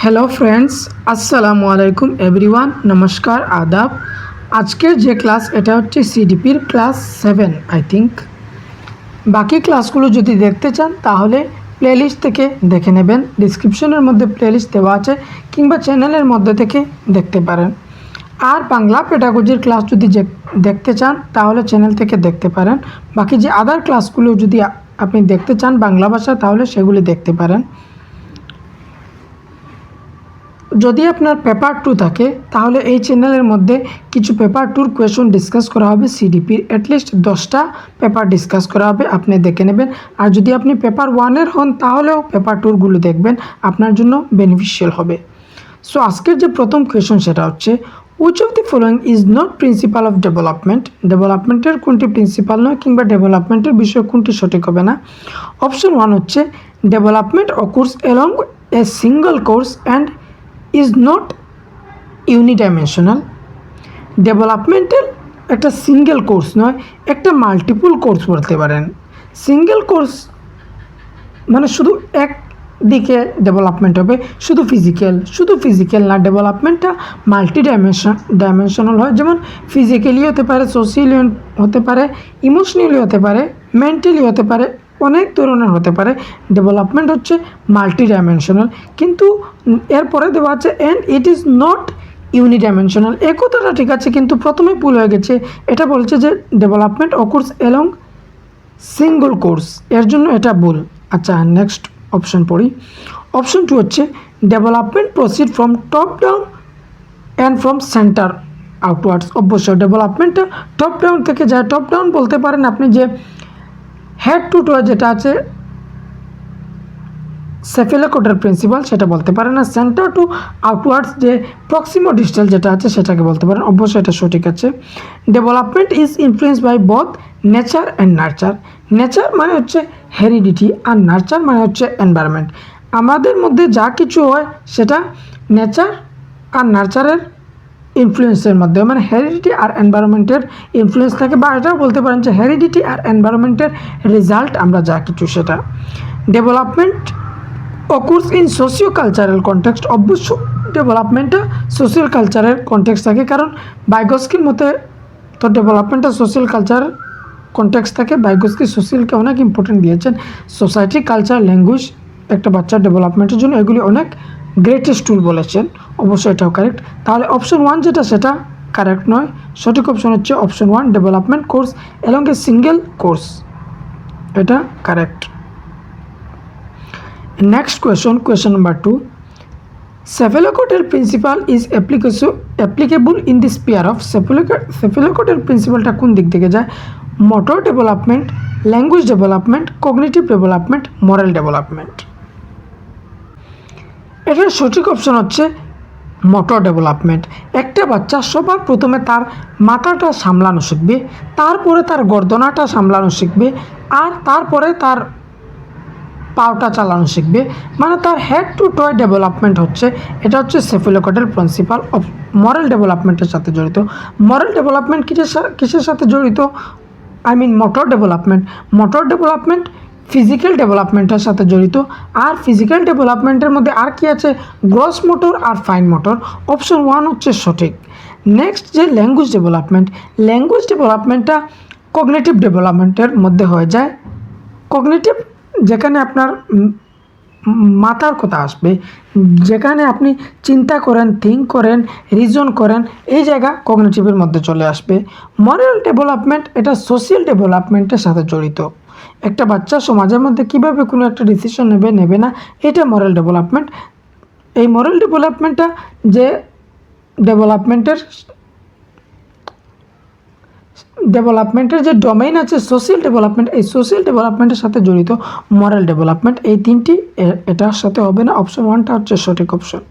Hello friends, আসসালামু আলাইকুম everyone. নমস্কার, আদাব। আজকের যে ক্লাস এটা হচ্ছে সিডিপির ক্লাস 7 আই থিঙ্ক। বাকি ক্লাসগুলো যদি দেখতে চান তাহলে প্লেলিস্ট থেকে দেখে নেবেন। ডিসক্রিপশনের মধ্যে প্লেলিস্ট দেওয়া আছে, কিংবা চ্যানেলের মধ্যে থেকে দেখতে পারেন। আর বাংলা পেডাগোজির ক্লাস যদি দেখতে চান তাহলে চ্যানেল থেকে দেখতে পারেন। বাকি যে আদার ক্লাসগুলো যদি আপনি দেখতে চান বাংলা ভাষা তাহলে সেগুলি দেখতে পারেন। যদি আপনার পেপার 2 থাকে তাহলে এই চ্যানেলের মধ্যে কিছু পেপার 2 কোয়েশন ডিসকাস করা হবে। সিডিপির অ্যাটলিস্ট 10টা পেপার ডিসকাস করা হবে, আপনি দেখে নেবেন। আর যদি আপনি পেপার 1-এর হন তাহলেও পেপার 2গুলো দেখবেন, আপনার জন্য বেনিফিশিয়াল হবে। সো আজকের যে প্রথম কোয়েশন সেটা হচ্ছে, which of the following is not principal of development. ডেভেলপমেন্টের কোনটি প্রিন্সিপাল নয়, কিংবা ডেভেলপমেন্টের বিষয়ে কোনটি সঠিক হবে না। অপশন 1 হচ্ছে development occurs along a single course and is not unidimensional. ডেভেলপমেন্টের একটা সিঙ্গেল কোর্স নয়, একটা মাল্টিপল কোর্স বলতে পারেন। সিঙ্গেল কোর্স মানে শুধু এক দিকে ডেভেলপমেন্ট হবে, শুধু ফিজিক্যাল না, ডেভেলপমেন্টটা মাল্টি ডাইমেনশনাল হয়। যেমন ফিজিক্যালি হতে পারে, সোশিয়ালি হতে পারে, ইমোশনালি হতে পারে, মেন্টালি হতে পারে, অনেক ধরনের হতে পারে। ডেভেলপমেন্ট হচ্ছে মাল্টি ডাইমেনশনাল। কিন্তু এরপরে দেওয়া আছে অ্যান্ড ইট ইজ নট ইউনিডাইমেনশনাল। এই কথাটা ঠিক আছে, কিন্তু প্রথমে ভুল হয়ে গেছে। এটা বলছে যে development occurs along single course, এর জন্য এটা ভুল। আচ্ছা, নেক্সট অপশন পড়ি। অপশন 2 হচ্ছে development proceed from top down and from center outwards. অবশ্যই ডেভেলপমেন্টটা টপ ডাউন থেকে যায়। টপ ডাউন বলতে পারেন আপনি যে হেড টু টো যেটা আছে সেফেলোকোটের প্রিন্সিপাল, সেটা বলতে পারেন। না, সেন্টার টু আউটওয়ার্ডস যে প্রক্সিমো ডিস্টাল যেটা আছে সেটাকে বলতে পারেন। অবশ্যই এটা সঠিক আছে। Development is influence by both nature and nurture. Nature মানে হচ্ছে হেরিডিটি, আর নার্চার মানে হচ্ছে এনভায়রনমেন্ট। আমাদের মধ্যে যা কিছু হয় সেটা নেচার আর নার্চারের ইনফ্লুয়েন্সের মধ্যে, মানে হেরিডিটি আর এনভায়রনমেন্টের ইনফ্লুয়েন্স থাকে, বা এটাও বলতে পারেন যে হেরিডিটি আর এনভায়রনমেন্টের রেজাল্ট আমরা যা কিছু সেটা। Development occurs in socio cultural context. অবশ্য ডেভেলপমেন্টটা সোশিয়াল কালচারের কনটেক্সট থাকে, কারণ বাইগস্কির মতে তো ডেভেলপমেন্টটা সোশিয়াল কালচার কনটেক্সট থাকে। বাইগস্কি সোশিয়ালকে অনেক ইম্পর্টেন্ট দিয়েছেন। সোসাইটি, কালচার, ল্যাঙ্গুয়েজ একটা বাচ্চার ডেভেলপমেন্টের জন্য এগুলি অনেক গ্রেটেস্ট টুল বলেছেন। অবশ্যই এটাও কারেক্ট। তাহলে অপশন 1 যেটা সেটা কারেক্ট নয়। সঠিক অপশন হচ্ছে option 1, development course along a single course, এটা correct. Next question number 2. Cephalocotyl principle is applicable in the sphere of cephalocotyl principleটা কোন দিক থেকে যায়? Motor development, language development, cognitive development, moral development. এটার সঠিক অপশন হচ্ছে মোটর ডেভেলপমেন্ট। একটা বাচ্চা সবার প্রথমে তার মাথাটা সামলানো শিখবে, তারপরে তার গর্দনাটা সামলানো শিখবে, আর তারপরে তার পাওটা চালানো শিখবে। মানে তার হেড টু টয় ডেভেলপমেন্ট হচ্ছে, এটা হচ্ছে সেফিলোকটের প্রিন্সিপাল অফ মরাল ডেভেলপমেন্টের সাথে জড়িত। মরাল ডেভেলপমেন্ট কিসের সাথে জড়িত? মোটর ডেভেলপমেন্ট ফিজিক্যাল ডেভেলপমেন্টের সাথে জড়িত। আর ফিজিক্যাল ডেভেলপমেন্টের মধ্যে আর কি আছে? গ্রস মোটর আর ফাইন মোটর। অপশন 1 হচ্ছে সঠিক। নেক্সট যে ল্যাঙ্গুয়েজ ডেভেলপমেন্টটা কগনিটিভ ডেভেলপমেন্টের মধ্যে হয়ে যায়। কগনিটিভ যেখানে আপনার মাথার কথা আসবে, যেখানে আপনি চিন্তা করেন, থিঙ্ক করেন, রিজন করেন, এই জায়গা কগনিটিভের মধ্যে চলে আসবে। মরাল ডেভেলপমেন্ট এটা সোশিয়াল ডেভেলপমেন্টের সাথে জড়িত। একটা বাচ্চা সমাজের মধ্যে কীভাবে কোনো একটা ডিসিশন নেবে না, এটা মরাল ডেভেলপমেন্ট। এই মরাল ডেভেলপমেন্টটা যে ডেভেলপমেন্টের যে ডোমেইন আছে সোশিয়াল ডেভেলপমেন্ট, এই সোশিয়াল ডেভেলপমেন্টের সাথে জড়িত মরাল ডেভেলপমেন্ট। এই তিনটি এটার সাথে হবে না। অপশন 1টা হচ্ছে সঠিক option.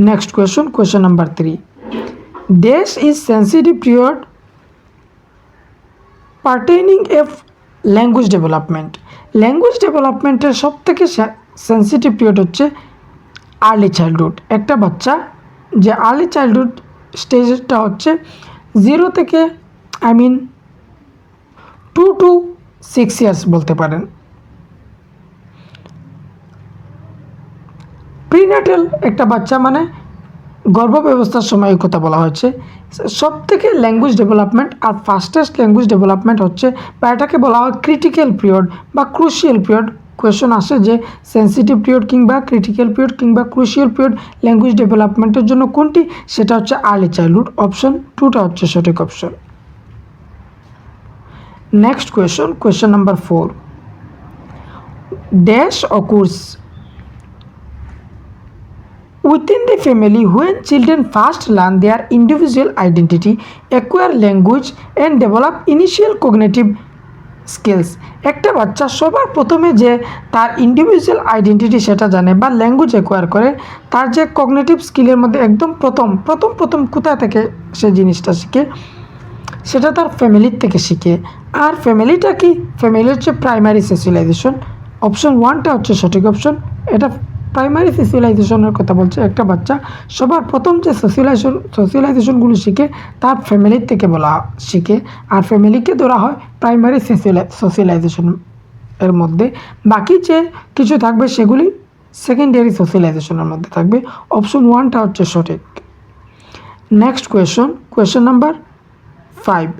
Next question number 3. Dash is sensitive period pertaining F language development. Language ডেভেলপমেন্টের সব থেকে সেন্সিটিভ পিরিয়ড হচ্ছে আর্লি চাইল্ডহুড। একটা বাচ্চা যে আর্লি চাইল্ডহুড স্টেজটা হচ্ছে 0 থেকে 2 to 6 ইয়ার্স বলতে পারেন। প্রিন্যাটাল একটা বাচ্চা মানে গর্ভব্যবস্থার সময় এই কথা বলা হয়েছে। সব থেকে ল্যাঙ্গুয়েজ ডেভেলপমেন্ট আর ফাস্টেস্ট ল্যাঙ্গুয়েজ ডেভেলপমেন্ট হচ্ছে বা এটাকে বলা হয় ক্রিটিক্যাল পিরিয়ড বা ক্রুশিয়াল পিরিয়ড। কোয়েশন আসে যে সেন্সিটিভ পিরিয়ড কিংবা ক্রিটিক্যাল পিরিয়ড কিংবা ক্রুশিয়াল পিরিয়ড ল্যাঙ্গুয়েজ ডেভেলপমেন্টের জন্য কোনটি, সেটা হচ্ছে আর্লি চাইল্ডহুড। অপশন 2টা হচ্ছে সঠিক option. Next question number 4, dash occurs within the family when children first learn their individual identity, acquire language and develop initial cognitive skills। একটা বাচ্চা সবার প্রথমে যে তার ইন্ডিভিজুয়াল আইডেন্টিটি সেটা জানে বা ল্যাঙ্গুয়েজ অ্যাকোয়ার করে, তার যে কগনিটিভ স্কিলের মধ্যে একদম প্রথম কোথা থেকে সে জিনিসটা শিখে, সেটা তার ফ্যামিলির থেকে শিখে। আর ফ্যামিলিটা কি, ফ্যামিলি হচ্ছে প্রাইমারি সোশ্যালাইজেশন। অপশন 1টা হচ্ছে সঠিক অপশন। এটা প্রাইমারি সোশ্যালাইজেশনের কথা বলছে। একটা বাচ্চা সবার প্রথম যে সোশ্যালাইজেশনগুলো শিখে তার ফ্যামিলির থেকে শিখে, আর ফ্যামিলিকে ধরা হয় প্রাইমারি সোশ্যালাইজেশন এর মধ্যে। বাকি যে কিছু থাকবে সেগুলি সেকেন্ডারি সোশ্যালাইজেশনের মধ্যে থাকবে। অপশন 1টা হচ্ছে সঠিক। Next question number 5,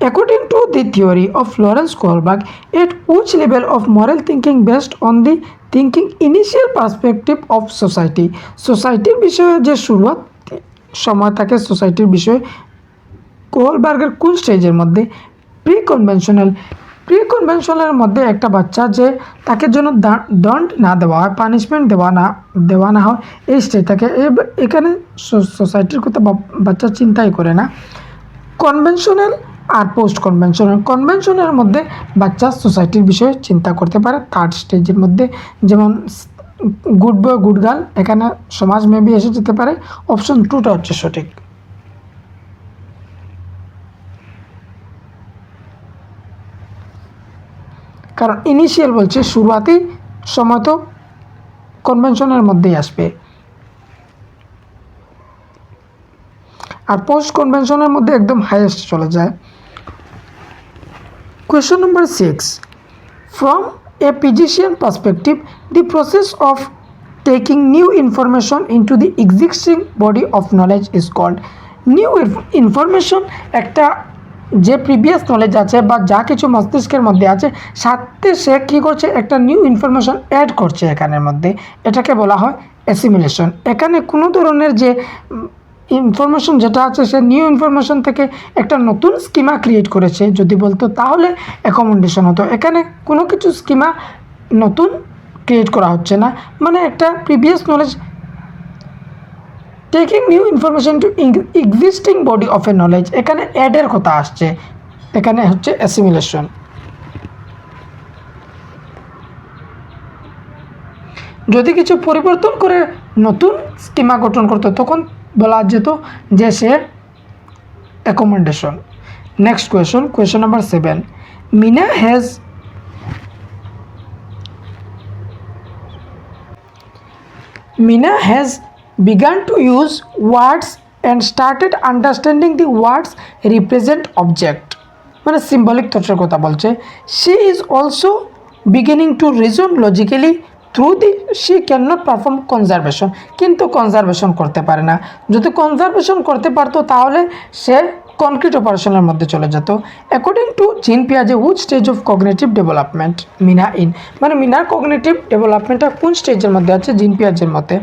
according to the theory of Lawrence Kohlberg, at which level of moral thinking based on the thinking initial perspective of society, সোসাইটির বিষয়ে যে শুরুয়াত সময় থাকে সোসাইটির বিষয়ে কোহলবার্গের কোন স্টেজের মধ্যে? প্রি কনভেনশনালের মধ্যে একটা বাচ্চা যে তাকে জন্য দণ্ড না দেওয়া হয়, পানিশমেন্ট দেওয়া না হয়, এই স্টেজ থাকে। এখানে সোসাইটির কথা বাচ্চা চিন্তাই করে না। কনভেনশনাল আর পোস্ট কনভেনশনের মধ্যে বাচ্চা সোসাইটির বিষয়ে চিন্তা করতে পারে থার্ড স্টেজের মধ্যে, যেমন গুড বয় গুড গার্ল, এখানে সমাজ মেবি এসে যেতে পারে। অপশন 2টা হচ্ছে সঠিক। কারণ ইনিশিয়াল বলছে শুরুয়াতেই সময় তো কনভেনশনের মধ্যেই আসবে, আর পোস্ট কনভেনশনের মধ্যে একদম হাইয়েস্ট চলে যায়। Question number 6, from a physician perspective the process of taking new information into the existing body of knowledge is called. New information একটা যে প্রিভিয়াস নলেজ আছে বা যা কিছু মস্তিষ্কের মধ্যে আছে সাথে সে কী করছে, একটা নিউ ইনফরমেশন অ্যাড করছে এখানের মধ্যে, এটাকে বলা হয় অ্যাসিমিলেশন। এখানে কোনো ধরনের যে ইনফরমেশন যেটা আছে সে নিউ ইনফরমেশন থেকে একটা নতুন স্কিমা ক্রিয়েট করেছে যদি বলতো, তাহলে অ্যাকোমোডেশন হতো। এখানে কোনো কিছু স্কিমা নতুন ক্রিয়েট করা হচ্ছে না, মানে একটা previous knowledge taking new information to existing body of A knowledge, এখানে অ্যাডের কথা আসছে, এখানে হচ্ছে অ্যাসিমিলেশন। যদি কিছু পরিবর্তন করে নতুন স্কিমা গঠন করতো তখন বলা যেত যে সে accommodation. Next question number 7, Mina has begun to use words and started understanding the words represent object, মানে সিম্বলিক তথ্যের কথা বলছে। She is also beginning to reason logically through the she cannot perform conservation, কিন্তু conservation করতে পারে না। যদি conservation করতে পারতো তাহলে সে কনক্রিট অপারেশনের মধ্যে চলে যেত। অ্যাকর্ডিং টু জিন পিয়াজে which stage of cognitive development Mina in, মানে মিনার কগনিটিভ ডেভেলপমেন্টটা কোন স্টেজের মধ্যে আছে জিন পিয়াজের মতে।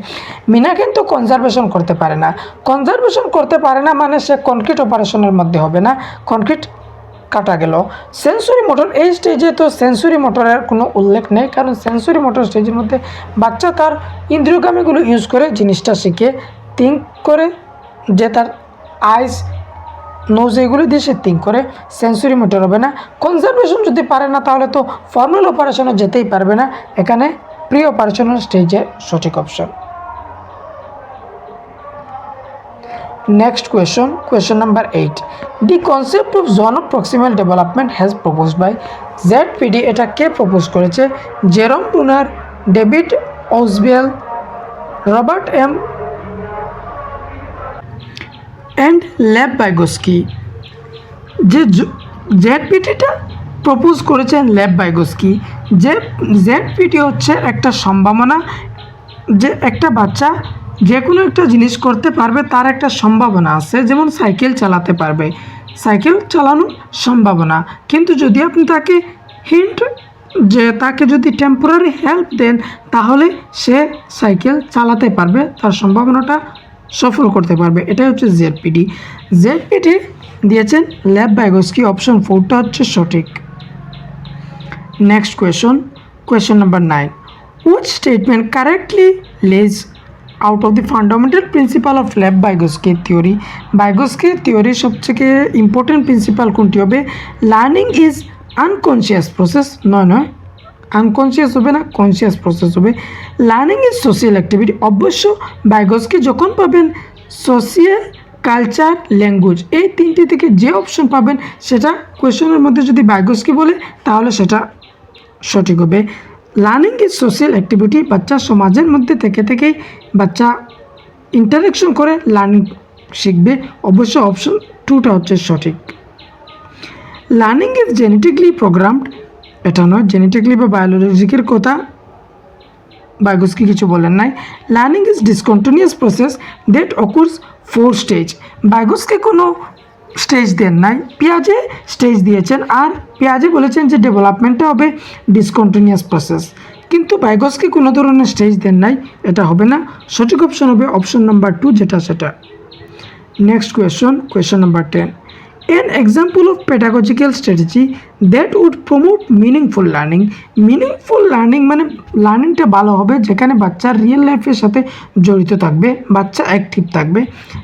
মিনা কিন্তু কনজারভেশন করতে পারে না। কনজারভেশন করতে পারে না মানে সে কনক্রিট অপারেশনের মধ্যে হবে না, কনক্রিট কাটা গেল। সেন্সরি মোটর এই স্টেজে তো সেন্সরি মোটরের কোনো উল্লেখ নেই, কারণ সেন্সরি মোটর স্টেজের মধ্যে বাচ্চা তার ইন্দ্রিয়গামীগুলো ইউজ করে জিনিসটা শিখে, থিঙ্ক করে, যে তার আইস নোজ এগুলো দিয়ে সে থিঙ্ক করে, সেন্সরি মোটর হবে না। কনজারভেশন যদি পারে না তাহলে তো ফর্মাল অপারেশনে যেতেই পারবে না, এখানে প্রি অপারেশনাল স্টেজে সঠিক option. Next question number 8, the concept of zone of proximal development has proposed by ZPD, এটা কে প্রপোজ করেছে? Jerome Bruner, David Ausubel, Robert M and Lev Vygotsky. যে ZPDটা প্রপোজ করেছেন লেভ বাইগস্কি। যে ZPD হচ্ছে একটা সম্ভাবনা যে একটা বাচ্চা যে কোনো একটা জিনিস করতে পারবে তার একটা সম্ভাবনা আছে, যেমন সাইকেল চালাতে পারবে, সাইকেল চালানোর সম্ভাবনা। কিন্তু যদি আপনি তাকে হিন্ট, যে তাকে যদি টেম্পোরারি হেল্প দেন, তাহলে সে সাইকেল চালাতে পারবে, তার সম্ভাবনাটা সফল করতে পারবে। এটাই হচ্ছে জেডপিডি। জেডপিডি দিয়েছেন লেভ ভাইগোস্কি, অপশন 4টা হচ্ছে সঠিক। Next question number 9, which statement correctly lays out of the fundamental principle of Lev Vygotsky theory? Vygotsky থিওরির সবথেকে ইম্পর্টেন্ট প্রিন্সিপাল কোনটি হবে? Learning is unconscious process. নয়, আনকনসিয়াস হবে না, কনসিয়াস প্রসেস হবে। Learning is social activity. অবশ্য ভাইগোস্কি যখন পাবেন সোশিয়াল, কালচার, ল্যাঙ্গুয়েজ, এই তিনটি থেকে যে অপশন পাবেন সেটা কোয়েশনের মধ্যে যদি ভাইগোস্কি বলে তাহলে সেটা সঠিক হবে। লার্নিং ইজ সোশিয়াল অ্যাক্টিভিটি, বাচ্চা সমাজের মধ্যে থেকেই বাচ্চা ইন্টারাকশন করে লার্নিং শিখবে। অবশ্য অপশন 2টা হচ্ছে সঠিক। লার্নিং ইজ জেনেটিকলি প্রোগ্রামড, এটা নয়, জেনেটিকলি বা বায়োলজিকের কথা ভাইগোস্কি কিছু বলেন নাই। Learning is discontinuous process that occurs 4 stage. Vygotsky কোনো স্টেজ দেন নাই, পিয়াজে স্টেজ দিয়েছেন, আর পিয়াজে বলেছেন যে ডেভেলপমেন্টটা হবে ডিসকন্টিনিউয়াস প্রসেস, কিন্তু ভাইগোস্কি কোনো ধরনের স্টেজ দেন নাই, এটা হবে না। সঠিক অপশন হবে অপশন নাম্বার 2, যেটা সেটা। Next question number 10, an example of pedagogical strategy that would promote meaningful learning. Meaningful learning মানে লার্নিংটা ভালো হবে যেখানে বাচ্চার রিয়েল লাইফের সাথে জড়িত থাকবে, বাচ্চা অ্যাক্টিভ থাকবে।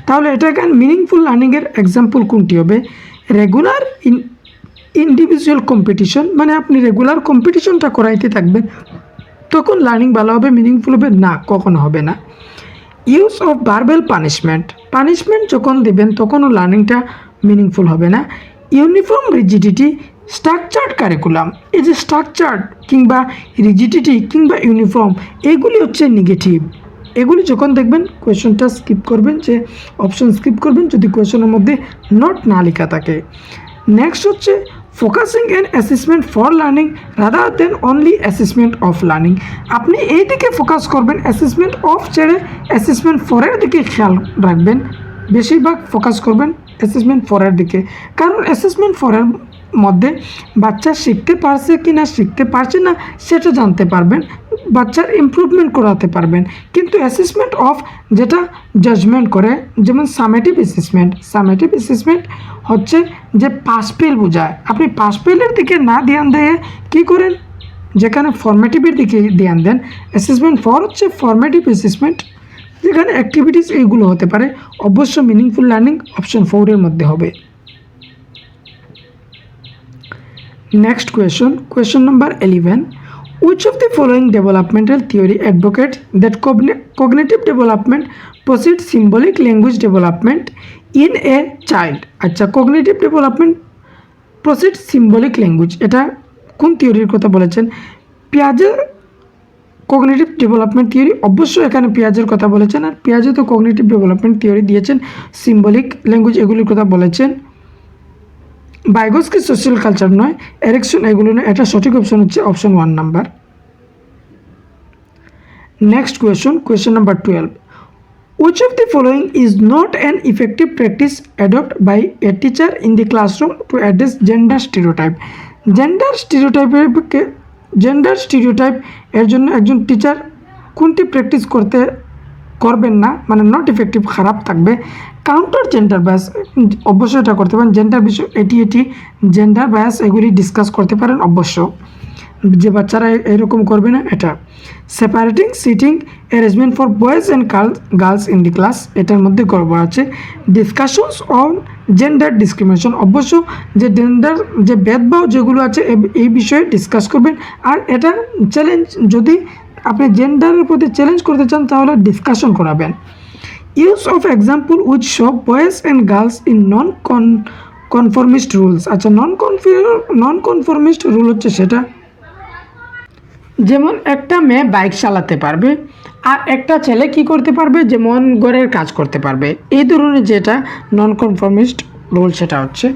তাহলে এটা এখানে মিনিংফুল লার্নিংয়ের এক্সাম্পল কোনটি হবে? রেগুলার ইন্ডিভিজুয়াল কম্পিটিশন, মানে আপনি রেগুলার কম্পিটিশনটা করাইতে থাকবেন, তখন লার্নিং ভালো হবে, মিনিংফুল হবে না, কখনো হবে না। ইউজ অফ ভার্বাল পানিশমেন্ট যখন দেবেন তখনও লার্নিংটা মিনিংফুল হবে না। ইউনিফর্ম রিজিডিটি, স্ট্রাকচার্ড কারিকুলাম, এই যে স্ট্রাকচার্ড কিংবা রিজিডিটি কিংবা ইউনিফর্ম, এগুলি হচ্ছে নেগেটিভ। এগুলি যখন দেখবেন কোয়েশনটা স্কিপ করবেন, যে অপশন স্কিপ করবেন যদি কোয়েশনের মধ্যে নট না লেখা থাকে। নেক্সট হচ্ছে focusing and assessment for learning rather then only assessment of learning. আপনি এই দিকে ফোকাস করবেন, অ্যাসেসমেন্ট অফ ছেড়ে অ্যাসেসমেন্ট ফরের দিকে খেয়াল রাখবেন, বেশিরভাগ ফোকাস করবেন অ্যাসেসমেন্ট ফরের দিকে, কারণ অ্যাসেসমেন্ট ফরের মধ্যে বাচ্চা শিখতে পারছে কি না, শিখতে পারছে না সেটা জানতে পারবেন, বাচ্চার ইমপ্রুভমেন্ট করাতে পারবেন। কিন্তু অ্যাসেসমেন্ট অফ যেটা জাজমেন্ট করে, যেমন সামেটিভ অ্যাসেসমেন্ট হচ্ছে যে পাস ফেল বোঝায়, আপনি পাস ফেলের দিকে না ধ্যান দিয়ে কী করেন, যেখানে ফর্মেটিভের দিকে ধ্যান দেন। অ্যাসেসমেন্ট ফর হচ্ছে ফর্মেটিভ অ্যাসেসমেন্ট, যেখানে অ্যাক্টিভিটিস এইগুলো হতে পারে। অবশ্য মিনিংফুল লার্নিং অপশন 4 এর মধ্যে হবে। Next question number 11, which of the following developmental theory advocates that cognitive development precedes symbolic language development in a child? আচ্ছা, cognitive development precedes symbolic language, এটা কোন থিওরির কথা বলেছেন? পিয়াজে কগনিটিভ ডেভেলপমেন্ট থিওরি, অবশ্যই এখানে পিয়াজের কথা বলেছেন, আর পিয়াজে তো কগনিটিভ ডেভেলপমেন্ট থিওরি দিয়েছেন, সিম্বলিক ল্যাঙ্গুয়েজ এগুলির কথা বলেছেন। ভাইগোস্কি সোশ্যাল কালচার নয়, এরিকসন এগুলো নয়, এটা সঠিক অপশন হচ্ছে option 1 number. Next question number 12, which of the following is not an effective practice adopted by a teacher in the classroom to address gender stereotype? Gender stereotype এর জন্য একজন teacher কোনটি প্র্যাকটিস করবেন না, মানে নট ইফেক্টিভ, খারাপ থাকবে? Counter gender bias, অবশ্যই এটা করতে পারেন। জেন্ডার বিষয় এটি জেন্ডার বায়াস এগুলি ডিসকাস করতে পারেন অবশ্য, যে বাচ্চারা এরকম করবে না এটা। Separating seating arrangement for boys and girls in the class, এটার মধ্যে গড়বড় আছে। ডিসকাশনস অন জেন্ডার ডিসক্রিমিনেশন, অবশ্য যে জেন্ডার যে ভেদভাব যেগুলো আছে এই বিষয়ে ডিসকাস করবেন। আর এটা চ্যালেঞ্জ, যদি আপনি জেন্ডারের প্রতি চ্যালেঞ্জ করতে চান তাহলে ডিসকাশন করাবেন। Use of example which show boys and girls in conformist rules. আচ্ছা, নন কনফর্মিস্ট রুল হচ্ছে সেটা, যেমন একটা মেয়ে বাইক চালাতে পারবে আর একটা ছেলে কি করতে পারবে, যেমন ঘরের কাজ করতে পারবে, এই ধরনের যেটা নন কনফর্মিস্ট রুল সেটা হচ্ছে।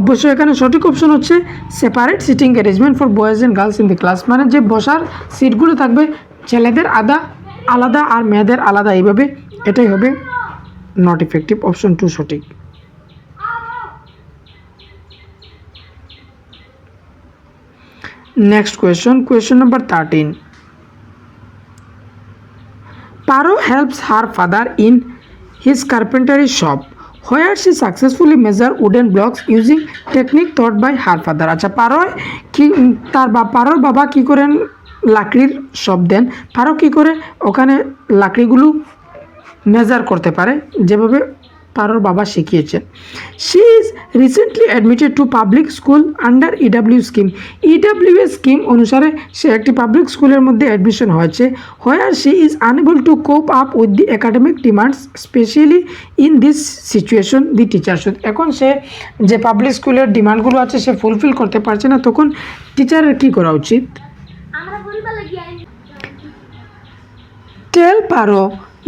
অবশ্যই এখানে সঠিক অপশন হচ্ছে separate seating arrangement for boys and girls in the class, মানে যে বসার সিটগুলো থাকবে ছেলেদের আদা আলাদা আর মেয়েদের আলাদা, এইভাবে, এটাই হবে নট ইফেক্টিভ। অপশন 2 সঠিক। Next question number 13। Paro helps her father in his carpentry shop, where she successfully measure wooden blocks using technique taught by her father. আচ্ছা, পারোর বাবা কি করেন, লাকড়ির শপ দেন। পারো কি করে ওখানে লাকড়িগুলো মেজার করতে পারে, যেভাবে পারোর বাবা শিখিয়েছেন। She is recently admitted to public school under EWS scheme. EWS scheme অনুসারে সে একটি পাবলিক স্কুলের মধ্যে অ্যাডমিশন হয়েছে। Where she is unable to cope up with the academic demands, specially in this situation the teacher should. এখন সে যে public স্কুলের ডিমান্ডগুলো আছে সে ফুলফিল করতে পারছে না, তখন টিচারের কী করা উচিত? টেল পারো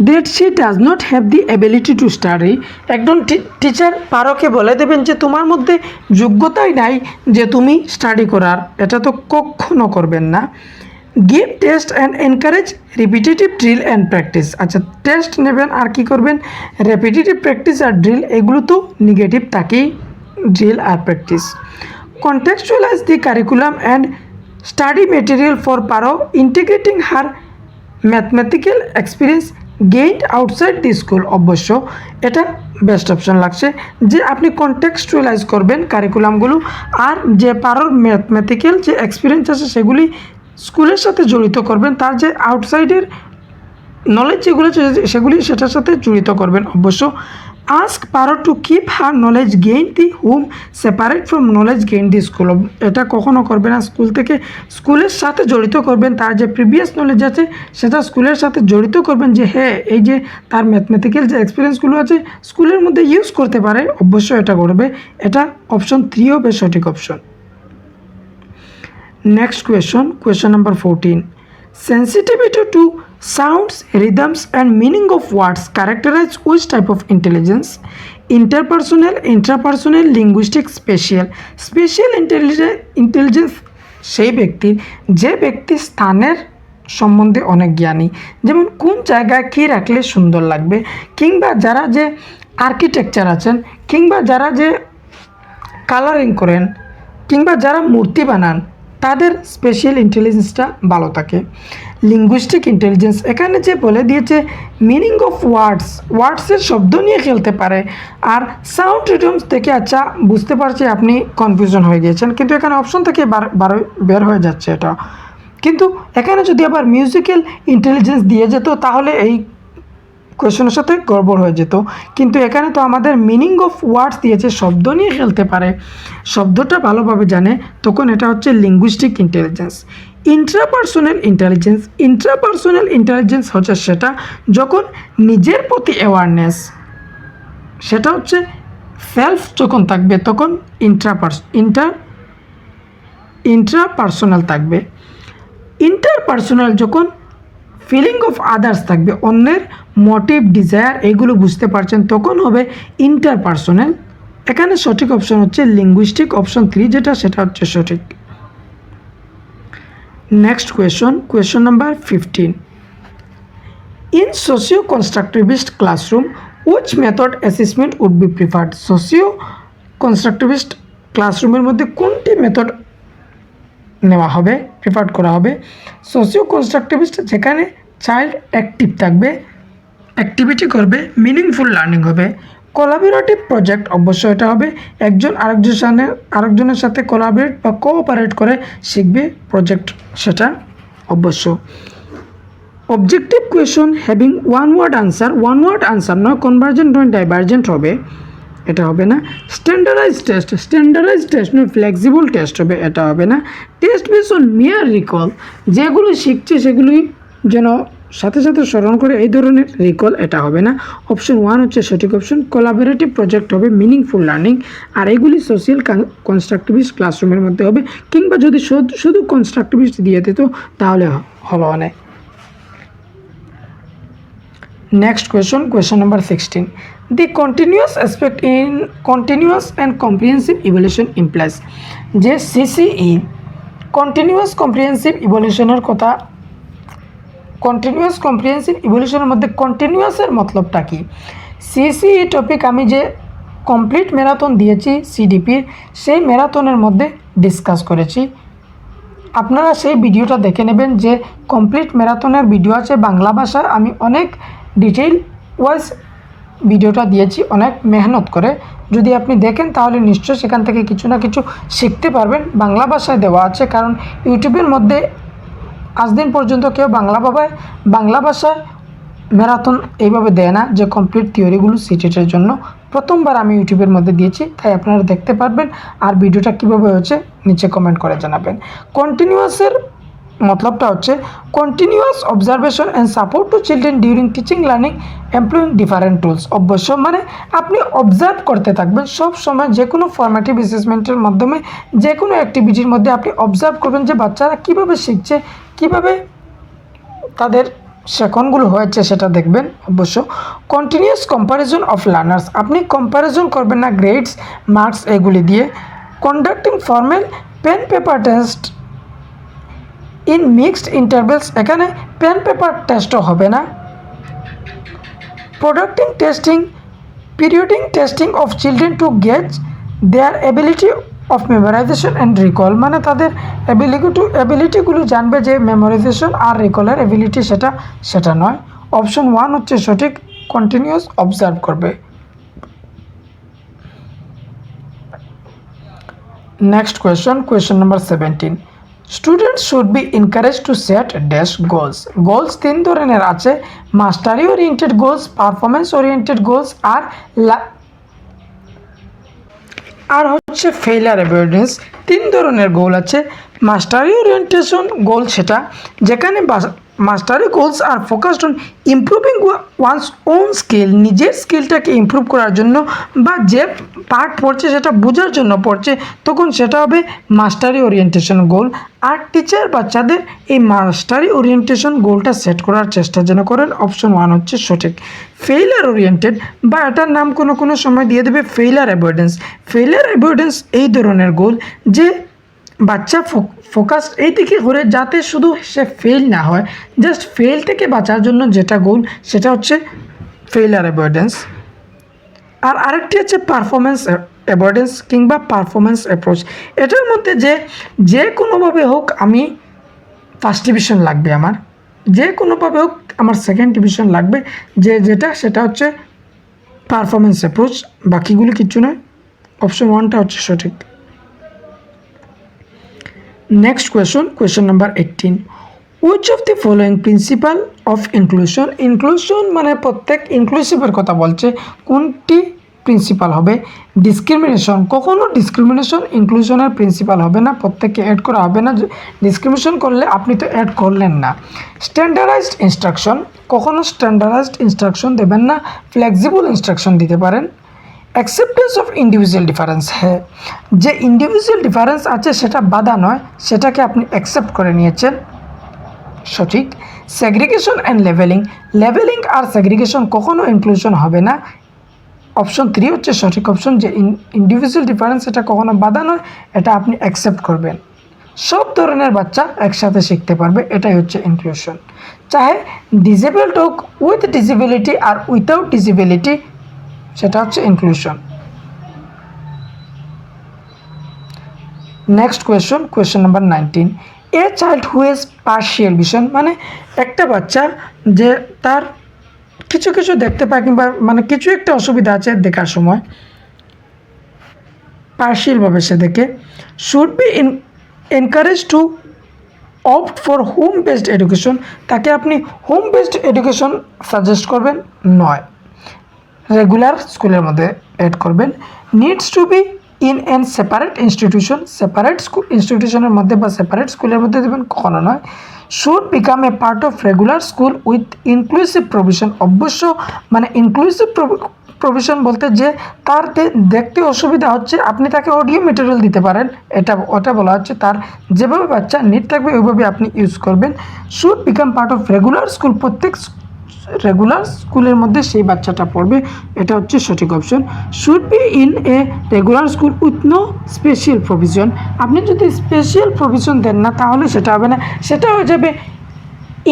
that she does not have the ability to study. একজন টিচার পারোকে বলে দেবেন যে তোমার মধ্যে যোগ্যতাই নাই যে তুমি স্টাডি করার, এটা তো কখনো করবেন না। Give test and encourage repetitive drill and practice. আচ্ছা, টেস্ট নেবেন আর কি করবেন, রেপিটেটিভ প্র্যাকটিস আর ড্রিল, এগুলো তো নেগেটিভ থাকেই, ড্রিল আর practice. Contextualize the curriculum and study material for Paro, integrating her mathematical experience gained outside the school. অবশ্য এটা বেস্ট অপশন লাগছে যে আপনি কন্টেক্সচুয়ালাইজ করবেন কারিকুলামগুলো, আর যে পারোর ম্যাথমেটিক্যাল যে এক্সপিরিয়েন্স আছে সেগুলি স্কুলের সাথে জড়িত করবেন, তার যে আউটসাইডের নলেজ যেগুলো সেগুলি সেটার সাথে জড়িত করবেন। অবশ্য আস্ক পারো to keep her knowledge gain the home separate from knowledge gain the school. এটা কখনো করবে না, স্কুলের সাথে জড়িত করবেন, তার যে প্রিভিয়াস নলেজ আছে সেটা স্কুলের সাথে জড়িত করবেন, যে হ্যাঁ এই যে তার ম্যাথমেটিক্যাল যে এক্সপিরিয়েন্সগুলো আছে স্কুলের মধ্যে ইউজ করতে পারে, অবশ্যই এটা করবে। এটা অপশন 3 হবে সঠিক option. Next question number 14। Sensitivity to sounds, rhythms and meaning of words characterize which type of intelligence? Interpersonal, intrapersonal, linguistic, spatial. Spatial intelligence সেই ব্যক্তির যে ব্যক্তি স্থানের সম্বন্ধে অনেক জ্ঞানী, যেমন কোন জায়গায় কী রাখলে সুন্দর লাগবে, কিংবা যারা যে আর্কিটেকচার আছেন, কিংবা যারা যে কালারিং করেন, কিংবা যারা মূর্তি বানান, তাদের স্পেশাল ইন্টেলিজেন্সটা ভালো থাকে। লিঙ্গুইস্টিক ইন্টেলিজেন্স, এখানে যে বলে দিয়েছে মিনিং অফ ওয়ার্ডসের শব্দ নিয়ে খেলতে পারে। আর সাউন্ড রিদমস থেকে, আচ্ছা বুঝতে পারছি আপনি কনফিউশন হয়ে গিয়েছেন, কিন্তু এখানে অপশন থেকে বের হয়ে যাচ্ছে এটা। কিন্তু এখানে যদি আবার মিউজিক্যাল ইন্টেলিজেন্স দিয়ে যেত তাহলে এই কোয়েশনের সাথে গড়বড় হয়ে যেত, কিন্তু এখানে তো আমাদের মিনিং অফ ওয়ার্ডস দিয়েছে, শব্দ নিয়ে খেলতে পারে, শব্দটা ভালোভাবে জানে, তখন এটা হচ্ছে লিঙ্গুইস্টিক ইন্টেলিজেন্স। ইন্ট্রাপার্সোনাল ইন্টেলিজেন্স হচ্ছে সেটা যখন নিজের প্রতি অ্যাওয়ারনেস, সেটা হচ্ছে সেলফ যখন থাকবে তখন ইন্ট্রাপার্সোনাল থাকবে। ইন্টারপার্সোনাল যখন ফিলিং অফ আদার্স থাকবে, অন্যের মোটিভ, ডিজায়ার এগুলো বুঝতে পারছেন, তখন হবে ইন্টারপার্সোনাল। এখানে সঠিক অপশন হচ্ছে লিঙ্গুইস্টিক, অপশন 3 যেটা, সেটা হচ্ছে সঠিক। Next question number 15। In socio constructivist classroom which method assessment would be preferred? Socio constructivist ক্লাসরুমের মধ্যে কোনটি মেথড নেওয়া হবে, প্রিফার করা হবে? সোশিও কনস্ট্রাকটিভিস্ট যেখানে চাইল্ড অ্যাক্টিভ থাকবে, অ্যাক্টিভিটি করবে, মিনিংফুল লার্নিং হবে। কোলাবোরেটিভ প্রজেক্ট, অবশ্যই এটা হবে, একজন আরেকজনের সাথে কোলাবোরেট বা কোঅপারেট করে শিখবে, প্রজেক্ট সেটা অবশ্য। Objective question having one word answer নয়, কনভার্জেন্ট নয়, ডাইভার্জেন্ট হবে, এটা হবে না। স্ট্যান্ডার্ডাইজ টেস্ট নয়, ফ্লেক্সিবল টেস্ট হবে, এটা হবে না। Test base on mere recall, যেগুলো শিখছে সেগুলোই যেন সাথে সাথে স্মরণ করে, এই ধরনের রিকল, এটা হবে না। অপশন 1 হচ্ছে সঠিক অপশন। কোলাবোরেটিভ প্রজেক্ট হবে, মিনিংফুল লার্নিং, আর এগুলি সোশিয়াল কনস্ট্রাকটিভিস্ট ক্লাসরুমের মধ্যে হবে, কিংবা যদি শুধু কনস্ট্রাকটিভিস্ট দিয়ে দিত তাহলে হলো অনেক। Next question number 16. The continuous aspect in continuous and comprehensive evaluation implies, যে CCE কন্টিনিউয়াস কম্প্রিহেন্সিভ ইভ্যালুয়েশনের কথা কন্টিনিউয়াস কম্প্রিহেনসিভ ইভলিউশনের মধ্যে কন্টিনিউয়াসের মতলবটা কি? সিসিই টপিক আমি যে কমপ্লিট ম্যারাথন দিয়েছি সিডিপির, সেই ম্যারাথনের মধ্যে ডিসকাস করেছি। আপনারা সেই ভিডিওটা দেখে নেবেন, যে কমপ্লিট ম্যারাথনের ভিডিও আছে বাংলা ভাষায়। আমি অনেক ডিটেইল ওয়াইজ ভিডিওটা দিয়েছি অনেক মেহনত করে। যদি আপনি দেখেন তাহলে নিশ্চয়ই সেখান থেকে কিছু না কিছু শিখতে পারবেন। বাংলা ভাষায় দেওয়া আছে, কারণ ইউটিউবের মধ্যে আজ দিন পর্যন্ত কেউ বাংলা ভাষায় ম্যারাথন এইভাবে দেয় না, যে কমপ্লিট থিওরিগুলো সিটেটের জন্য। প্রথমবার আমি ইউটিউবের মধ্যে দিয়েছি, তাই আপনারা দেখতে পারবেন। আর ভিডিওটা কীভাবে হচ্ছে নিচে কমেন্ট করে জানাবেন। কন্টিনিউয়াসের মতলবটা হচ্ছে continuous observation and support to children during teaching learning employing different tools. অবশ্য মানে আপনি অবজার্ভ করতে থাকবেন সব সময়, যে কোনো ফর্মেটিভ অ্যাসেসমেন্টের মাধ্যমে, যে কোনো অ্যাক্টিভিটির মধ্যে আপনি অবজার্ভ করবেন যে বাচ্চারা কীভাবে শিখছে, কীভাবে তাদের সেকন্ডগুলো হয়েছে সেটা দেখবেন। অবশ্য কন্টিনিউয়াস কম্প্যারিজন অফ লার্নার্স, আপনি কম্প্যারিজন করবেন না গ্রেডস, মার্কস এগুলি দিয়ে। Conducting formal pen paper test in mixed intervals, এখানে পেন পেপার টেস্টও হবে না। প্রোডাক্টিং testing, periodic testing of children to gauge their ability of memorization and recall, মানে তাদের এবিলিটিগুলো জানবে, যে মেমোরাইজেশন আর রিকলের এবিলিটি সেটা নয়। অপশন 1 হচ্ছে সঠিক, কন্টিনিউয়াস অবজার্ভ করবে। Next question number 17। Students should be encourage to set dash goals. Goals 3 ধরনের আছে, mastery oriented goals, performance oriented goals, আর হচ্ছে ফেইলার অ্যাভয়েডেন্স। 3 ধরনের গোল আছে। মাস্টারি ওরিয়েন্টেশন গোল সেটা যেখানে মাস্টারি গোলস আর focused on improving one's own skill, নিজের স্কিলটাকে ইমপ্রুভ করার জন্য বা যে পার্ট পড়ছে সেটা বোঝার জন্য পড়ছে, তখন সেটা হবে মাস্টারি ওরিয়েন্টেশন গোল। আর টিচার বাচ্চাদের এই মাস্টারি ওরিয়েন্টেশন গোলটা সেট করার চেষ্টা যেন করেন। অপশন 1 হচ্ছে সঠিক। ফেইলার ওরিয়েন্টেড বা এটার নাম কোনো সময় দিয়ে দেবে ফেইলার অ্যাভয়েডেন্স। ফেইলার অ্যাভয়েডেন্স এই ধরনের গোল যে বাচ্চা ফোকাস এই দিকে করে, যাতে শুধু সে ফেল না হয়, জাস্ট ফেল থেকে বাঁচার জন্য যেটা গোল সেটা হচ্ছে ফেইলার অ্যাভয়েডেন্স। আর আরেকটি হচ্ছে পারফরমেন্স অ্যাভয়েডেন্স কিংবা পারফরমেন্স অ্যাপ্রোচ। এটার মধ্যে যে কোনোভাবে হোক আমি ফার্স্ট ডিভিশন লাগবে, আমার যে কোনোভাবে হোক আমার সেকেন্ড ডিভিশন লাগবে, সেটা হচ্ছে পারফরমেন্স অ্যাপ্রোচ, বাকিগুলো কিচ্ছু নয়। অপশন 1টা হচ্ছে সঠিক। Next question number 18। Which of the following principal of inclusion. Inclusion মানে প্রত্যেক ইনক্লুসিভের কথা বলছে, কোনটি প্রিন্সিপাল হবে? ডিসক্রিমিনেশন, কখনো ডিসক্রিমিনেশন ইনক্লুশনের প্রিন্সিপাল হবে না, প্রত্যেককে অ্যাড করা হবে না। ডিসক্রিমিনেশন করলে আপনি তো অ্যাড করলেন না। স্ট্যান্ডার্ডাইজড ইনস্ট্রাকশন, কখনো স্ট্যান্ডার্ডাইজড ইনস্ট্রাকশন দেবেন না, ফ্লেক্সিবল ইনস্ট্রাকশন দিতে পারেন। অ্যাকসেপ্টেন্স অফ ইন্ডিভিজুয়াল ডিফারেন্স, হ্যাঁ যে ইন্ডিভিজুয়াল ডিফারেন্স আছে সেটা বাধা নয়, সেটাকে আপনি অ্যাকসেপ্ট করে নিয়েছেন, সঠিক। সেগ্রিগেশন অ্যান্ড লেভেলিং আর সেগ্রিগেশন কখনো ইনক্লুশন হবে না। অপশন 3 হচ্ছে সঠিক অপশন, যে ইন্ডিভিজুয়াল ডিফারেন্স এটা কখনো বাধা নয়, এটা আপনি অ্যাকসেপ্ট করবেন। সব ধরনের বাচ্চা একসাথে শিখতে পারবে, এটাই হচ্ছে ইনক্লুশন। চাহে ডিসেবলড হোক, উইথ ডিসেবিলিটি আর উইথাউট ডিসেবিলিটি, সেটা হচ্ছে inclusion. Next question number 19। A child who has partial vision, মানে একটা বাচ্চা যে তার কিছু দেখতে পায় কিংবা মানে কিছু একটা অসুবিধা আছে দেখার সময়, পার্শিয়ালভাবে সে দেখে, should be encourage two opt for home based education, তাকে আপনি হোম বেসড এডুকেশন সাজেস্ট করবেন নয়, রেগুলার স্কুলের মধ্যে অ্যাড করবেন। Needs to be in an separate institution, separate ইনস্টিটিউশনের মধ্যে বা সেপারেট স্কুলের মধ্যে দেবেন, কখনো নয়। Should become a part of regular school with inclusive provision, অবশ্য মানে ইনক্লুসিভ প্রভিশন বলতে যে তার দেখতে অসুবিধা হচ্ছে, আপনি তাকে অডিও মেটেরিয়াল দিতে পারেন, ওটা বলা হচ্ছে তার যেভাবে বাচ্চা নিড থাকবে ওইভাবে আপনি ইউজ করবেন। Should become part of regular school, প্রত্যেক রেগুলার স্কুলের মধ্যে সেই বাচ্চাটা পড়বে, এটা হচ্ছে সঠিক option. Should be in a regular school with no special provision, আপনি যদি স্পেশাল প্রভিশন দেন না তাহলে সেটা হবে না, সেটা হয়ে যাবে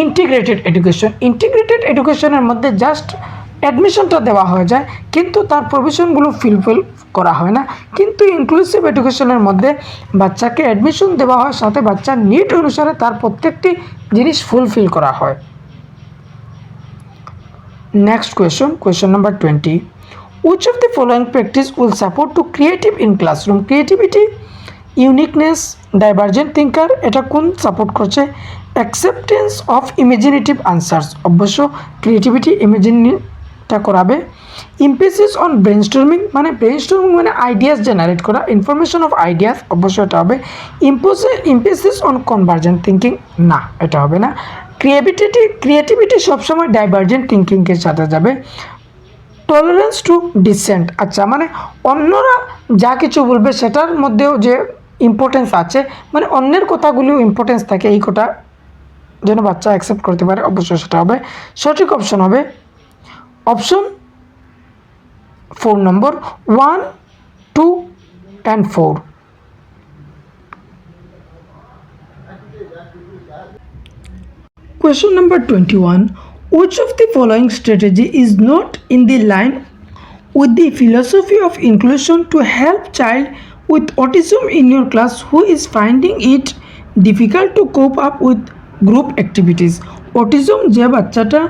ইন্টিগ্রেটেড এডুকেশনের মধ্যে জাস্ট অ্যাডমিশনটা দেওয়া হয়ে যায়, কিন্তু তার প্রভিশনগুলো ফিলফিল করা হয় না। কিন্তু ইনক্লুসিভ এডুকেশনের মধ্যে বাচ্চাকে অ্যাডমিশন দেওয়া হয়, সাথে বাচ্চার নিড অনুসারে তার প্রত্যেকটি জিনিস ফুলফিল করা হয়। Next question number 20, which of the following practice will support to creative in classroom? Creativity, uniqueness, divergent thinker, এটা কোন সাপোর্ট করছে? অ্যাকসেপ্টেন্স অফ ইমাজিনেটিভ আনসার্স, অবশ্য ক্রিয়েটিভিটি ইমাজিনটা করাবে। ইমপেসিস অন ব্রেনস্টর্মিং, মানে ব্রেনস্টর্মিং মানে আইডিয়াস জেনারেট করা, ইনফরমেশন অফ আইডিয়াস, অবশ্যই এটা হবে। ইমপেসিস অন কনভার্জেন্ট থিঙ্কিং, না এটা হবে না। ক্রিয়েটিভিটি সবসময় ডাইভার্জেন্ট থিঙ্কিংয়ের সাথে যাবে। টলারেন্স টু ডিসেন্ট, আচ্ছা মানে অন্যরা যা কিছু বলবে সেটার মধ্যেও যে ইম্পর্টেন্স আছে, মানে অন্যের কথাগুলিও ইম্পর্টেন্স থাকে, এই কথা যেন বাচ্চা অ্যাকসেপ্ট করতে পারে, অবশ্যই সেটা হবে। সঠিক অপশন হবে option 4 number, 1, 2 and 4। Question number 21, which of the following strategy is not in the line with the philosophy of inclusion to help child with autism in your class who is finding it difficult to cope up with group activities? Autism যে বাচ্চাটা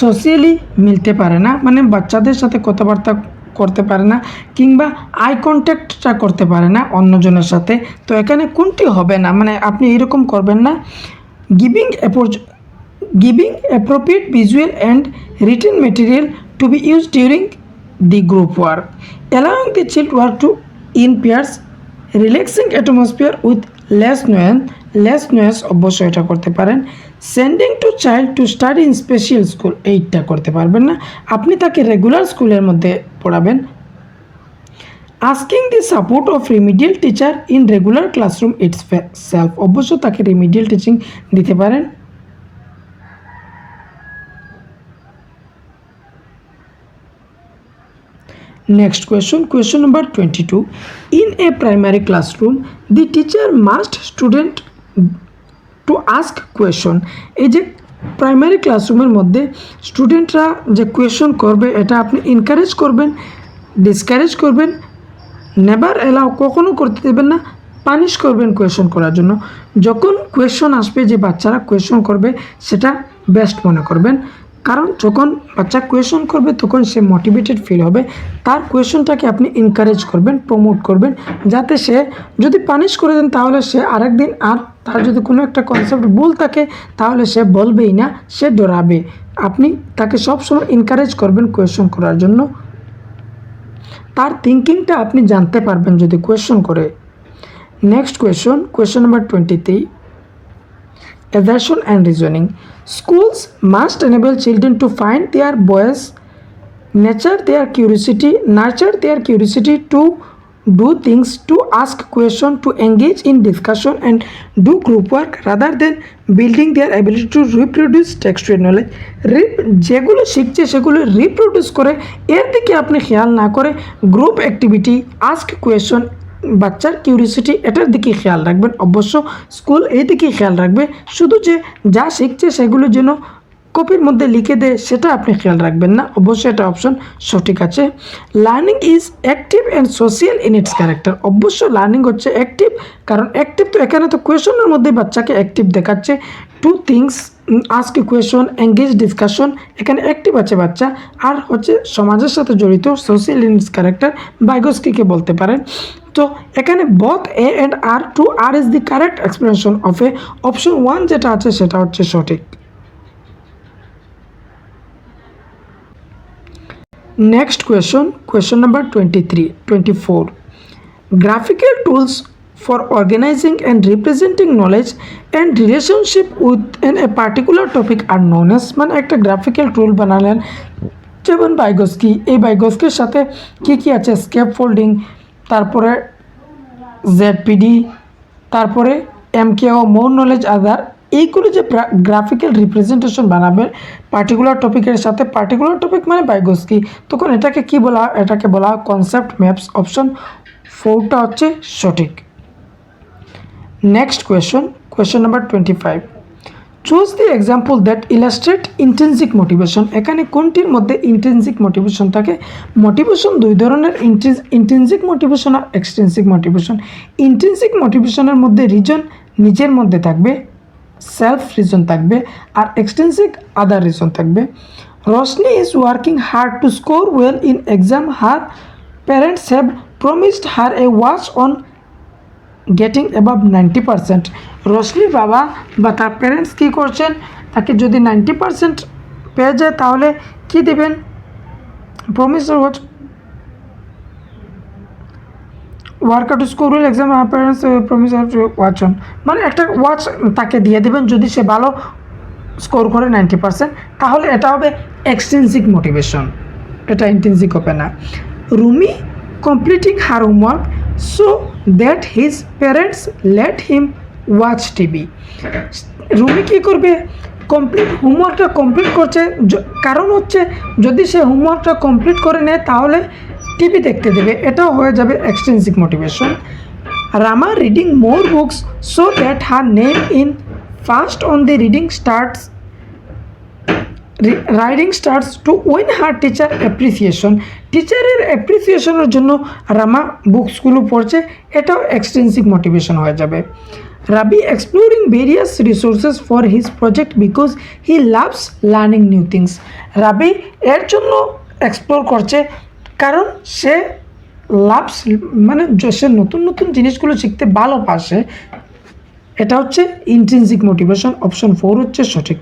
socially মিলতে পারে না, মানে বাচ্চাদের সাথে কথাবার্তা করতে পারে না কিংবা আই কন্ট্যাক্টটা করতে পারে না অন্যজনের সাথে, তো এখানে কোনটি হবে না, মানে আপনি এরকম করবেন না। Giving appropriate visual and written material to be used during the group work, allowing the child work to in pairs, relaxing atmosphere with less noise, অবশ্যই এটা করতে পারেন। Sending to child to study in special school, এইটা করতে পারবেন না, আপনি তাকে রেগুলার স্কুলের মধ্যে পড়াবেন। Asking the support of remedial teacher in regular classroom it's self, অবশ্য তাকে রিমিডিয়াল টিচিং দিতে পারেন। Next question number 22, in a primary classroom the teacher must student to ask question, এই যে প্রাইমারি ক্লাসরুমের মধ্যে স্টুডেন্টরা যে কোয়েশন করবে এটা আপনি এনকারেজ করবেন, ডিসকারেজ করবেন, নেভার অ্যালাউ, কখনো করতে দেবেন না, পানিশ করবেন কোয়েশন করার জন্য। যখন কোয়েশন আসবে যে বাচ্চারা কোয়েশন করবে সেটা বেস্ট মনে করবেন, কারণ যখন বাচ্চা কোয়েশন করবে তখন সে মোটিভেটেড ফিল হবে, তার কোয়েশনটাকে আপনি এনকারেজ করবেন, প্রমোট করবেন, যাতে সে যদি পানিশ করে দেন তাহলে সে আরেকদিন আর তার যদি কোনো একটা কনসেপ্ট ভুল থাকে তাহলে সে বলবেই না, সে ডরাবে। আপনি তাকে সবসময় এনকারেজ করবেন কোয়েশন করার জন্য, তার থিঙ্কিংটা আপনি জানতে পারবেন যদি কোয়েশন করে। Next question number 23, assertion and reasoning, schools must enable children to find their voice, nurture their curiosity to do things, to ask question, to engage in discussion and do group work rather than building their ability to reproduce textual knowledge। যেগুলো শিখছে সেগুলো reproduce করে, এর দিকে আপনি খেয়াল না করে গ্রুপ অ্যাক্টিভিটি, আস্ক কোয়েশন, বাচ্চার কিউরিওসিটি, এটার দিকে খেয়াল রাখবেন। অবশ্য স্কুল এই দিকেই খেয়াল রাখবে, শুধু যে যা শিখছে সেগুলো যেন কপির মধ্যে লিখে দেয় সেটা আপনি খেয়াল রাখবেন না, অবশ্যই এটা অপশন সঠিক আছে। Learning is active and social in its character, অবশ্য লার্নিং হচ্ছে অ্যাক্টিভ, কারণ অ্যাক্টিভ তো এখানে তো কোয়েশনের মধ্যে বাচ্চাকে অ্যাক্টিভ দেখাচ্ছে। Two things, ask question, engage discussion, এখানে অ্যাক্টিভ আছে বাচ্চা, আর হচ্ছে সমাজের সাথে জড়িত, সোশিয়াল ইন ইটস ক্যারেক্টার, বাইগস্কিকে বলতে পারেন। তো এখানে both A and R, to R is the correct explanation of A, option 1 যেটা আছে সেটা হচ্ছে সঠিক। Next question number 24, graphical tools for organizing and representing knowledge and relationship within a particular topic are known as, মানে একটা graphical টুল বানালেন যেমন বাইগস্কি, এই বাইগস্কির সাথে কি আছে, স্কেপ ফোল্ডিং, তারপরে জেডপিডি, তারপরে এমকেও, মোর নলেজ আদার, এইগুলো যে গ্রাফিক্যাল রিপ্রেজেন্টেশন বানাবে পার্টিকুলার টপিকের সাথে, পার্টিকুলার টপিক মানে বাইগস্কি, তখন এটাকে কি বলা হয়, এটাকে বলা হয় কনসেপ্ট ম্যাপস, অপশন 4টা হচ্ছে সঠিক। Next question number 25, choose the example that illustrate intrinsic motivation. এখানে কোনটির মধ্যে ইন্ট্রিনসিক মোটিভেশন থাকে? মোটিভেশন দুই ধরনের, ইন্ট্রিনসিক মোটিভেশন আর এক্সট্রিনসিক মোটিভেশন। ইন্ট্রিনসিক মোটিভেশনের মধ্যে রিজন নিজের মধ্যে থাকবে, সেলফ রিজন থাকবে, আর এক্সট্রিনসিক আদার রিজন থাকবে। Roshni is working hard to score well in exam. Her parents have promised her A watch on getting above 90%। রোশনির বাবা বা তার প্যারেন্টস কী করছেন? তাকে যদি 90% পেয়ে যায় তাহলে কি দেবেন? Promise watch work to score well exam. Parents promise watch on, মানে একটা ওয়াচ তাকে দিয়ে দেবেন যদি সে ভালো স্কোর করে 90%, তাহলে এটা হবে এক্সট্রিনসিক মোটিভেশন, এটা ইন্ট্রিনসিক হবে না। Rumi completing her homework so that his parents let him watch TV. Rumi কী করবে? হোমওয়ার্কটা কমপ্লিট করছে, কারণ হচ্ছে যদি সে হোমওয়ার্কটা কমপ্লিট করে নেয় তাহলে টিভি দেখতে দেবে, এটাও হয়ে যাবে extrinsic motivation. Rama reading more books so that her name in first on the riding starts to win her teacher appreciation. টিচারের অ্যাপ্রিসিয়েশনের জন্য রামা বুকসগুলো পড়ছে, এটাও এক্সট্রিনসিক মোটিভেশন হয়ে যাবে। রাবি exploring various resources for his project because he loves learning new things. রাবি এর জন্য explore করছে কারণ সে লাভস, মানে সে নতুন নতুন জিনিসগুলো শিখতে ভালোবাসে, এটা হচ্ছে ইন্ট্রিনসিক মোটিভেশন। অপশন 4 হচ্ছে সঠিক।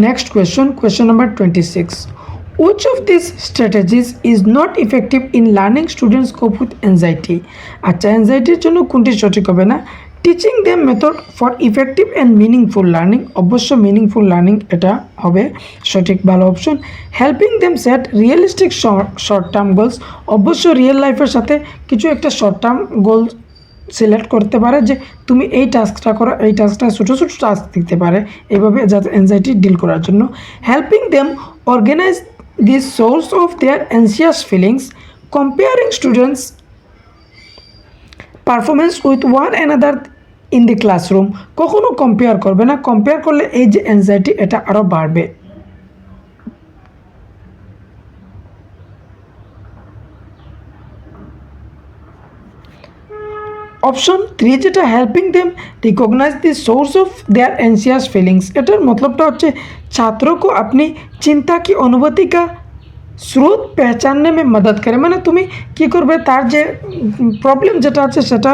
Next question number 26. Which of these strategies is not effective in learning students cope with anxiety? আচ্ছা, অ্যাংজাইটির জন্য কোনটি সঠিক হবে না? Teaching them method for effective and meaningful learning, অবশ্য মিনিংফুল লার্নিং এটা হবে সঠিক, ভালো option. Helping them set realistic short term goals, অবশ্য রিয়েল লাইফের সাথে কিছু একটা শর্ট টার্ম গোল সিলেক্ট করতে পারে যে তুমি এই টাস্কটা করো, এই টাস্কটা ছোটো ছোটো টাস্ক দিতে পারে এইভাবে, যাতে অ্যাংজাইটি ডিল করার জন্য। Helping them organize the source of their anxious feelings, comparing students performance with one another in the classroom. কখনো কম্পেয়ার করবে না, কম্পেয়ার করলে এই যে অ্যাংজাইটি এটা আরও বাড়বে। অপশন 3 যেটা helping them recognize the source of their anxious feelings, এটার মতলবটা হচ্ছে छात्रों को अपनी चिंता की अनुभूति का স্রোত पहचानने में मदद करे, মানে তুমি কি করবে তার যে প্রবলেম যেটা আছে সেটা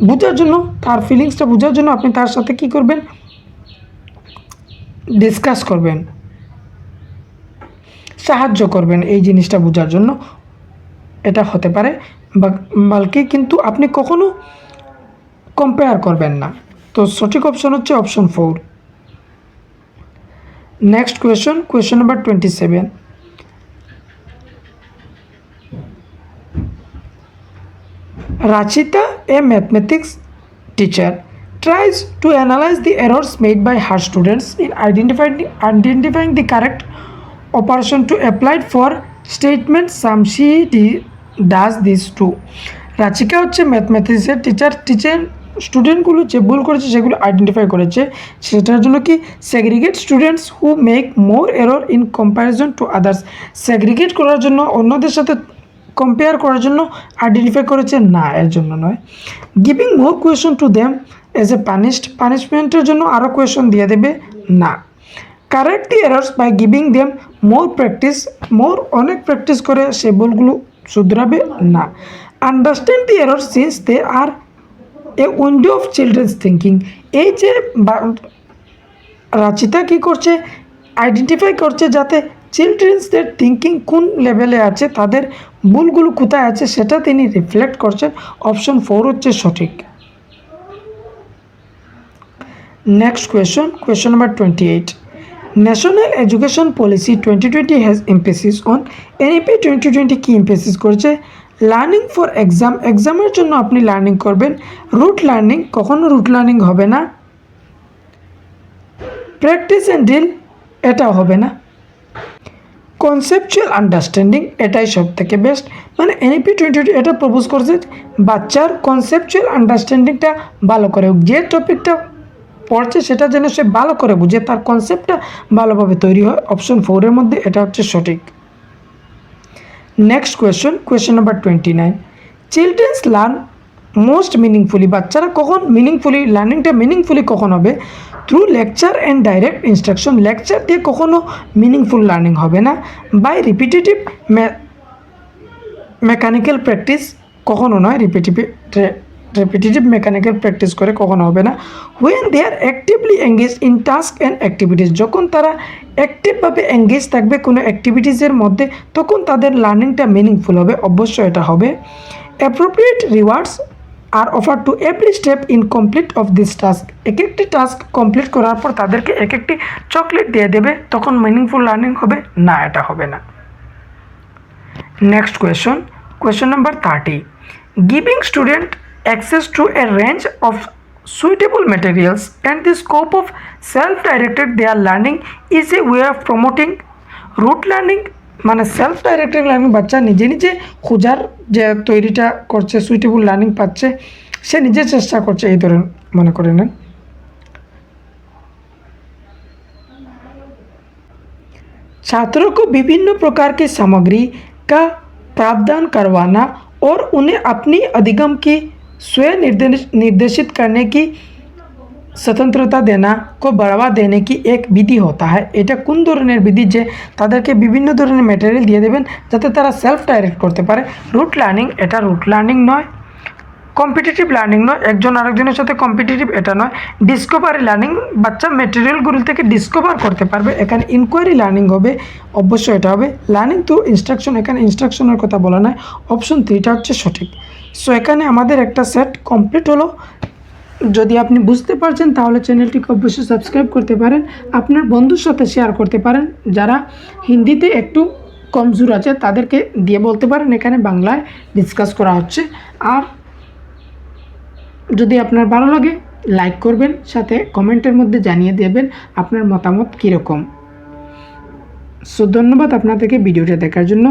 বোঝার জন্য, তার ফিলিংসটা বোঝার জন্য আপনি তার সাথে কি করবেন? ডিসকাস করবেন, সাহায্য করবেন এই জিনিসটা বোঝার জন্য, এটা হতে পারে। বালকি কিন্তু আপনি কখনো কম্পেয়ার করবেন না। তো সঠিক অপশন হচ্ছে option 4। Next question number 27। Rachita, a mathematics teacher, tries to analyze the errors made by her students in identifying the correct operation to apply for statement sum. She does this too. রাচিকা হচ্ছে ম্যাথমেটিক্সের teacher স্টুডেন্টগুলো যে ভুল করেছে সেগুলো identify করেছে, সেটার জন্য কি segregate students who make more error in comparison to others, segregate করার জন্য, অন্যদের সাথে কম্পেয়ার করার জন্য আইডেন্টিফাই করেছে, না এর জন্য নয়। Giving more question to them as a পানিশমেন্টের জন্য আরও কোয়েশন দিয়ে দেবে, না। Correct the errors by giving them more practice, অনেক প্র্যাকটিস করে সে ভুলগুলো শুধরাবে, না। Understand the errors since they are a window of children's thinking, এই যে রাচিতা কী করছে? আইডেন্টিফাই করছে যাতে চিলড্রেন্সদের থিঙ্কিং কোন লেভেলে আছে, তাদের ভুলগুলো কোথায় আছে সেটা তিনি রিফ্লেক্ট করছেন। অপশন 4 হচ্ছে সঠিক। Next question number 28। National education policy 2020 has emphasis on, NEP 2020 কি এমফেসিস করেছে? লার্নিং ফর এক্সামের জন্য আপনি লার্নিং করবেন। রুট লার্নিং, কখনো রুট লার্নিং হবে না। প্র্যাকটিস অ্যান্ড ড্রিল, এটাও হবে না। কনসেপচুয়াল আন্ডারস্ট্যান্ডিং এটাই সব থেকে বেস্ট, মানে এনইপি 2020 এটা প্রপোজ করছে বাচ্চার কনসেপচুয়াল আন্ডারস্ট্যান্ডিংটা ভালো করে হোক, যে টপিকটা পড়ছে সেটা যেন সে ভালো করে বুঝে, তার কনসেপ্টটা ভালোভাবে তৈরি হয়। অপশন 4-এর মধ্যে এটা হচ্ছে সঠিক। Next question number 29, children's learn most meaningfully, বাচ্চারা কখন মিনিংফুলি লার্নিংটা মিনিংফুলি কখন হবে? Through lecture and direct instruction, lecture দিয়ে কখনো মিনিংফুল লার্নিং হবে না। বাই রিপিটেটিভ মেকানিক্যাল প্র্যাকটিস, কখনো নয়, রিপিটেটিভ মেকানিক্যাল প্র্যাকটিস করে কখনো হবে না। When they are actively engage in task and activities, যখন তারা অ্যাক্টিভভাবে এঙ্গেজ থাকবে কোনো অ্যাক্টিভিটিসের মধ্যে তখন তাদের লার্নিংটা মিনিংফুল হবে, অবশ্যই এটা হবে। Appropriate rewards are offer to every step in complete of this task, এক একটি টাস্ক কমপ্লিট করার পর তাদেরকে এক একটি চকলেট দিয়ে দেবে, তখন মিনিংফুল লার্নিং হবে না, এটা হবে না। Next question number 30, giving student access to a range of suitable materials and the scope of self-directed their learning is a way of promoting root learning, মানে সেলফ ডাইরেক্টেড লার্নিং, বাচ্চা নিজে নিজে খোঁজার যে তৈরিটা করছে, সুইটেবল লার্নিং পাচ্ছে, সে নিজে চেষ্টা করছে, এই ধরনের মনে করে নেন। छात्रों को विभिन्न प्रकार की सामग्री का प्रावधान करवाना और उन्हें अपनी अधिगम की स्वयं निर्देशित करने की स्वतंत्रता देना को बढ़ावा देने की एक विधि होता है। এটা কোন ধরনের বিধি যে তাদেরকে বিভিন্ন ধরনের ম্যাটেরিয়াল দিয়ে দেবেন যাতে তারা সেলফ ডাইরেক্ট করতে পারে? রুট লার্নিং, এটা রুট লার্নিং নয়। কম্পিটিটিভ লার্নিং নয়, একজন আরেকজনের সাথে কম্পিটিটিভ এটা নয়। ডিসকভারি লার্নিং, বাচ্চা ম্যাটেরিয়ালগুলো থেকে ডিসকভার করতে পারবে, এখানে ইনকোয়ারি লার্নিং হবে, অবশ্যই এটা হবে। লার্নিং থ্রু ইনস্ট্রাকশন, এখানে ইনস্ট্রাকশনের কথা বলা নয়, অপশন 3টা হচ্ছে সঠিক। সো এখানে আমাদের একটা সেট কমপ্লিট হলো। যদি আপনি বুঝতে পারছেন তাহলে চ্যানেলটিকে অবশ্যই সাবস্ক্রাইব করতে পারেন, আপনার বন্ধুর সাথে শেয়ার করতে পারেন, যারা হিন্দিতে একটু কমজোর আছে তাদেরকে দিয়ে বলতে পারেন এখানে বাংলায় ডিসকাস করা হচ্ছে। আর যদি আপনার ভালো লাগে লাইক করবেন, সাথে কমেন্টের মধ্যে জানিয়ে দেবেন আপনার মতামত কীরকম। সো ধন্যবাদ আপনাদেরকে ভিডিওটা দেখার জন্য।